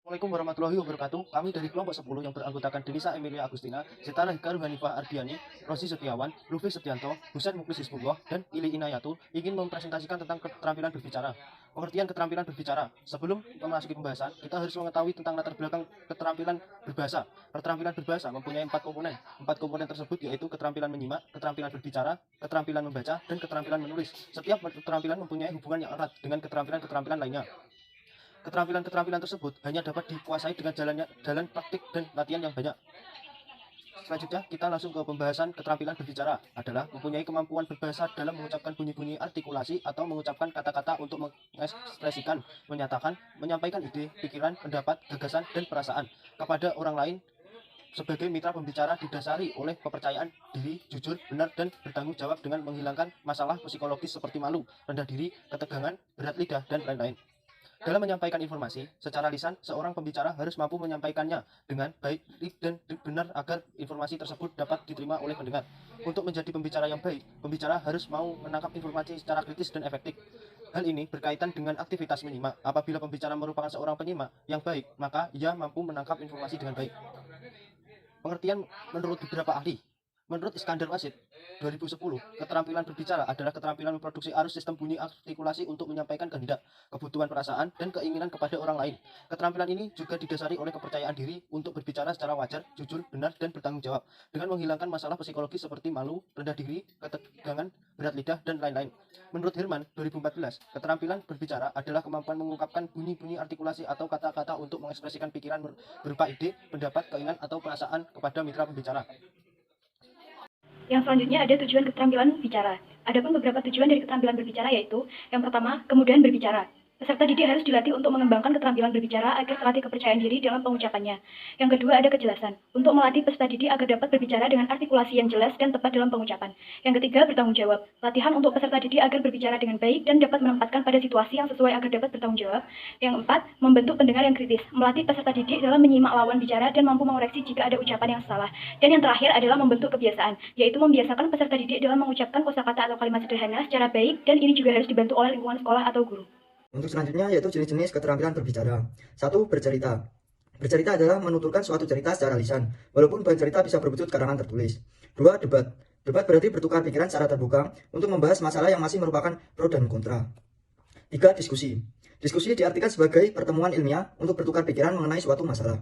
Assalamualaikum warahmatullahi wabarakatuh. Kami dari kelompok 10 yang beranggotakan Denisa Emilia Agustina, Setara Hikaru Hanifah Ardiani, Rosi Setiawan, Lufi Setianto, Husain Muklis Hizbullah, dan Ili Inayatu ingin mempresentasikan tentang keterampilan berbicara. Pengertian keterampilan berbicara. Sebelum memasuki pembahasan, kita harus mengetahui tentang latar belakang keterampilan berbahasa. Keterampilan berbahasa mempunyai 4 komponen. 4 komponen tersebut yaitu keterampilan menyimak, keterampilan berbicara, keterampilan membaca, dan keterampilan menulis. Setiap keterampilan mempunyai hubungan yang erat dengan keterampilan-keterampilan lainnya. Keterampilan-keterampilan tersebut hanya dapat dikuasai dengan jalan praktik dan latihan yang banyak. Selanjutnya, kita langsung ke pembahasan keterampilan berbicara adalah mempunyai kemampuan berbahasa dalam mengucapkan bunyi-bunyi artikulasi atau mengucapkan kata-kata untuk mengekspresikan, menyatakan, menyampaikan ide, pikiran, pendapat, gagasan, dan perasaan kepada orang lain sebagai mitra pembicara didasari oleh kepercayaan diri, jujur, benar, dan bertanggung jawab dengan menghilangkan masalah psikologis seperti malu, rendah diri, ketegangan, berat lidah, dan lain-lain. Dalam menyampaikan informasi secara lisan, seorang pembicara harus mampu menyampaikannya dengan baik dan benar agar informasi tersebut dapat diterima oleh pendengar. Untuk menjadi pembicara yang baik, pembicara harus mau menangkap informasi secara kritis dan efektif. Hal ini berkaitan dengan aktivitas menyimak. Apabila pembicara merupakan seorang penyimak yang baik, maka ia mampu menangkap informasi dengan baik. Pengertian menurut beberapa ahli. Menurut Iskandar Wasid, 2010, keterampilan berbicara adalah keterampilan memproduksi arus sistem bunyi artikulasi untuk menyampaikan kehendak, kebutuhan perasaan, dan keinginan kepada orang lain. Keterampilan ini juga didasari oleh kepercayaan diri untuk berbicara secara wajar, jujur, benar, dan bertanggung jawab, dengan menghilangkan masalah psikologis seperti malu, rendah diri, ketegangan, berat lidah, dan lain-lain. Menurut Herman, 2014, keterampilan berbicara adalah kemampuan mengungkapkan bunyi-bunyi artikulasi atau kata-kata untuk mengekspresikan pikiran berupa ide, pendapat, keinginan, atau perasaan kepada mitra pembicara. Yang selanjutnya ada tujuan keterampilan bicara. Adapun beberapa tujuan dari keterampilan berbicara yaitu, yang pertama, kemudahan berbicara. Peserta didik harus dilatih untuk mengembangkan keterampilan berbicara agar terlatih kepercayaan diri dalam pengucapannya. Yang kedua ada kejelasan, untuk melatih peserta didik agar dapat berbicara dengan artikulasi yang jelas dan tepat dalam pengucapan. Yang ketiga bertanggung jawab, latihan untuk peserta didik agar berbicara dengan baik dan dapat menempatkan pada situasi yang sesuai agar dapat bertanggung jawab. Yang empat, membentuk pendengar yang kritis, melatih peserta didik dalam menyimak lawan bicara dan mampu mengoreksi jika ada ucapan yang salah. Dan yang terakhir adalah membentuk kebiasaan, yaitu membiasakan peserta didik dalam mengucapkan kosakata atau kalimat sederhana secara baik, dan ini juga harus dibantu oleh lingkungan sekolah atau guru. Untuk selanjutnya yaitu jenis-jenis keterampilan berbicara. 1. Bercerita. Bercerita adalah menuturkan suatu cerita secara lisan, walaupun bahan cerita bisa berwujud karangan tertulis. 2. Debat. Debat berarti bertukar pikiran secara terbuka untuk membahas masalah yang masih merupakan pro dan kontra. 3. Diskusi. Diskusi diartikan sebagai pertemuan ilmiah untuk bertukar pikiran mengenai suatu masalah.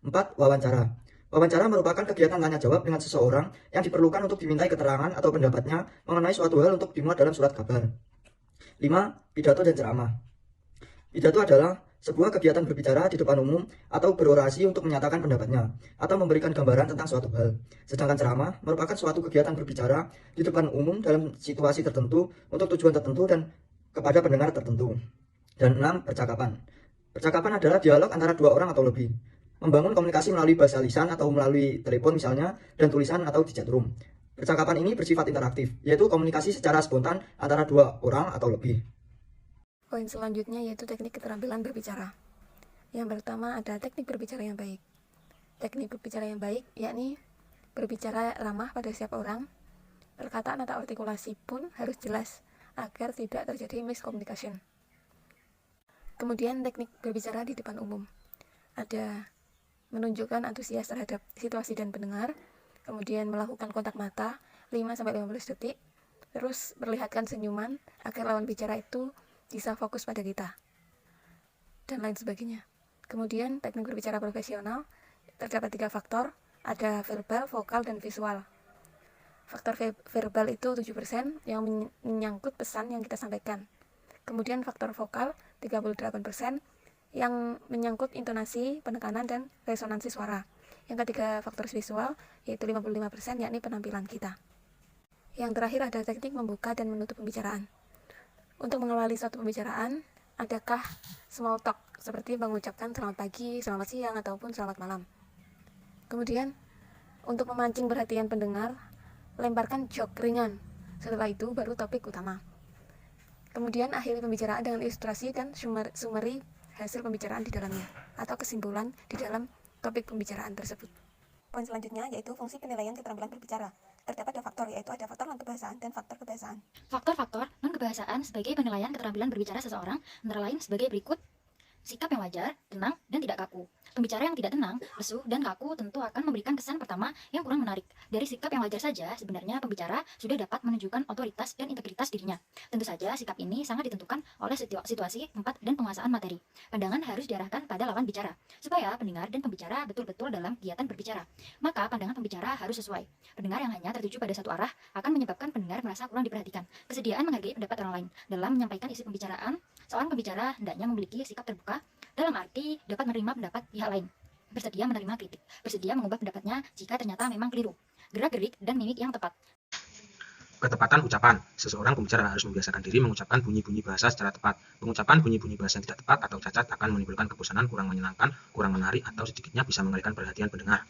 4. Wawancara. Wawancara merupakan kegiatan tanya jawab dengan seseorang yang diperlukan untuk dimintai keterangan atau pendapatnya mengenai suatu hal untuk dimuat dalam surat kabar. 5. Pidato dan ceramah. Pidato adalah sebuah kegiatan berbicara di depan umum atau berorasi untuk menyatakan pendapatnya atau memberikan gambaran tentang suatu hal. Sedangkan ceramah merupakan suatu kegiatan berbicara di depan umum dalam situasi tertentu untuk tujuan tertentu dan kepada pendengar tertentu. Dan 6. Percakapan. Percakapan adalah dialog antara dua orang atau lebih. Membangun komunikasi melalui bahasa lisan atau melalui telepon misalnya, dan tulisan atau di chat room. Percakapan ini bersifat interaktif, yaitu komunikasi secara spontan antara dua orang atau lebih. Poin selanjutnya yaitu teknik keterampilan berbicara. Yang pertama ada teknik berbicara yang baik. Teknik berbicara yang baik yakni berbicara ramah pada setiap orang. Perkataan atau artikulasi pun harus jelas agar tidak terjadi miscommunication. Kemudian teknik berbicara di depan umum. Ada menunjukkan antusias terhadap situasi dan pendengar, kemudian melakukan kontak mata 5-15 detik, terus perlihatkan senyuman agar lawan bicara itu bisa fokus pada kita, dan lain sebagainya. Kemudian teknik berbicara profesional terdapat 3 faktor, ada verbal, vokal, dan visual. Faktor verbal itu 7% yang menyangkut pesan yang kita sampaikan. Kemudian faktor vokal 38% yang menyangkut intonasi, penekanan, dan resonansi suara. Yang ketiga faktor visual yaitu 55% yakni penampilan kita. Yang terakhir ada teknik membuka dan menutup pembicaraan. Untuk mengawali suatu pembicaraan, adakah small talk seperti mengucapkan selamat pagi, selamat siang, ataupun selamat malam. Kemudian, untuk memancing perhatian pendengar, lemparkan joke ringan. Setelah itu, baru topik utama. Kemudian, akhiri pembicaraan dengan ilustrasi dan summary hasil pembicaraan di dalamnya, atau kesimpulan di dalam topik pembicaraan tersebut. Poin selanjutnya yaitu fungsi penilaian keterampilan berbicara. Terdapat 2 faktor, yaitu ada faktor non-kebahasaan dan faktor kebahasaan. Faktor-faktor non-kebahasaan sebagai penilaian keterampilan berbicara seseorang antara lain sebagai berikut. sikap yang wajar, tenang, dan tidak kaku. Pembicara yang tidak tenang, lesu, dan kaku tentu akan memberikan kesan pertama yang kurang menarik. Dari sikap yang wajar saja, sebenarnya pembicara sudah dapat menunjukkan otoritas dan integritas dirinya. Tentu saja sikap ini sangat ditentukan oleh situasi, tempat, dan penguasaan materi. Pandangan harus diarahkan pada lawan bicara, supaya pendengar dan pembicara betul-betul dalam kegiatan berbicara. Maka pandangan pembicara harus sesuai. Pendengar yang hanya tertuju pada satu arah akan menyebabkan pendengar merasa kurang diperhatikan. Kesediaan menghargai pendapat orang lain dalam menyampaikan isi pembicaraan. Seorang pembicara hendaknya memiliki sikap terbuka dalam arti dapat menerima pendapat pihak lain, bersedia menerima kritik, bersedia mengubah pendapatnya jika ternyata memang keliru, gerak-gerik dan mimik yang tepat. Ketepatan ucapan. Seseorang pembicara harus membiasakan diri mengucapkan bunyi-bunyi bahasa secara tepat. Pengucapan bunyi-bunyi bahasa yang tidak tepat atau cacat akan menimbulkan kebosanan, kurang menyenangkan, kurang menarik, atau sedikitnya bisa mengalihkan perhatian pendengar.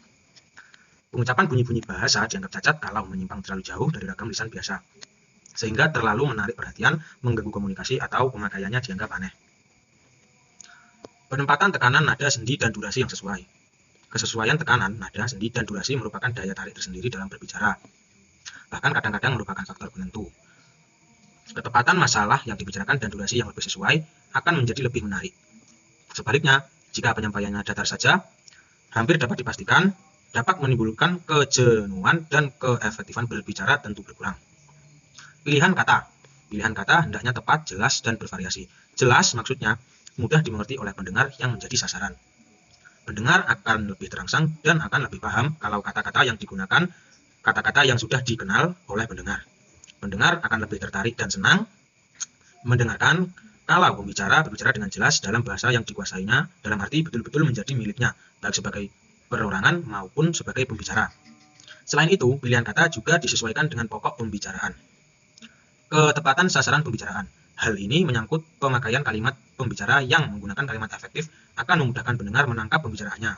Pengucapan bunyi-bunyi bahasa dianggap cacat kalau menyimpang terlalu jauh dari ragam lisan biasa, sehingga terlalu menarik perhatian, mengganggu komunikasi, atau pemakaiannya dianggap aneh. Penempatan tekanan, nada, sendi, dan durasi yang sesuai. Kesesuaian tekanan, nada, sendi, dan durasi merupakan daya tarik tersendiri dalam berbicara. Bahkan kadang-kadang merupakan faktor penentu. Ketepatan masalah yang dibicarakan dan durasi yang lebih sesuai akan menjadi lebih menarik. Sebaliknya, jika penyampaiannya datar saja, hampir dapat dipastikan dapat menimbulkan kejenuhan dan keefektifan berbicara tentu berkurang. Pilihan kata. Pilihan kata hendaknya tepat, jelas, dan bervariasi. Jelas maksudnya mudah dimengerti oleh pendengar yang menjadi sasaran. Pendengar akan lebih terangsang dan akan lebih paham kalau kata-kata yang digunakan kata-kata yang sudah dikenal oleh pendengar. Pendengar akan lebih tertarik dan senang mendengarkan kalau pembicara berbicara dengan jelas dalam bahasa yang dikuasainya, dalam arti betul-betul menjadi miliknya, baik sebagai perorangan maupun sebagai pembicara. Selain itu, pilihan kata juga disesuaikan dengan pokok pembicaraan. Ketepatan sasaran pembicaraan. Hal ini menyangkut pemakaian kalimat pembicara yang menggunakan kalimat efektif akan memudahkan pendengar menangkap pembicaraannya.